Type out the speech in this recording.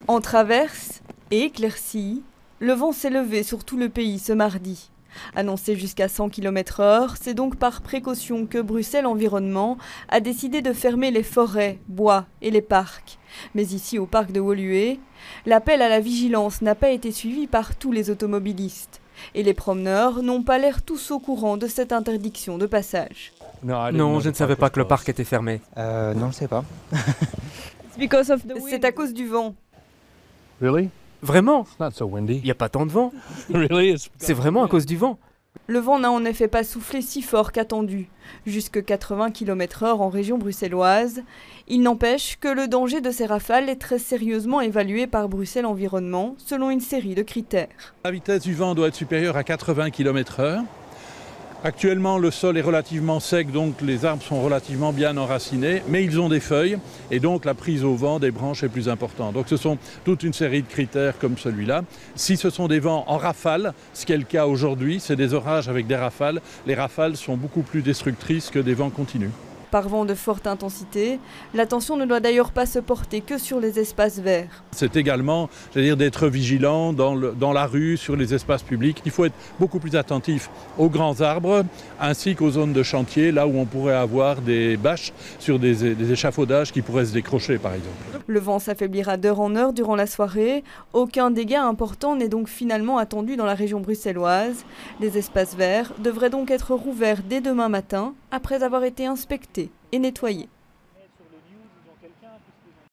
En traverse et éclaircie, le vent s'est levé sur tout le pays ce mardi. Annoncé jusqu'à 100 km/h, c'est donc par précaution que Bruxelles Environnement a décidé de fermer les forêts, bois et les parcs. Mais ici, au parc de Woluwe, l'appel à la vigilance n'a pas été suivi par tous les automobilistes. Et les promeneurs n'ont pas l'air tous au courant de cette interdiction de passage. Non, je ne savais pas que le parc était fermé. Non, je ne sais pas. C'est à cause du vent. Vraiment? Not so windy. Il n'y a pas tant de vent. Really? C'est vraiment à cause du vent. Le vent n'a en effet pas soufflé si fort qu'attendu, jusque 80 km/h en région bruxelloise. Il n'empêche que le danger de ces rafales est très sérieusement évalué par Bruxelles Environnement selon une série de critères. La vitesse du vent doit être supérieure à 80 km/h. Actuellement, le sol est relativement sec, donc les arbres sont relativement bien enracinés, mais ils ont des feuilles et donc la prise au vent des branches est plus importante. Donc ce sont toute une série de critères comme celui-là. Si ce sont des vents en rafale, ce qui est le cas aujourd'hui, c'est des orages avec des rafales. Les rafales sont beaucoup plus destructrices que des vents continus. Par vent de forte intensité, l'attention ne doit d'ailleurs pas se porter que sur les espaces verts. C'est également, d'être vigilant dans la rue, sur les espaces publics. Il faut être beaucoup plus attentif aux grands arbres ainsi qu'aux zones de chantier, là où on pourrait avoir des bâches sur des échafaudages qui pourraient se décrocher par exemple. Le vent s'affaiblira d'heure en heure durant la soirée. Aucun dégât important n'est donc finalement attendu dans la région bruxelloise. Les espaces verts devraient donc être rouverts dès demain matin après avoir été inspectés et nettoyés.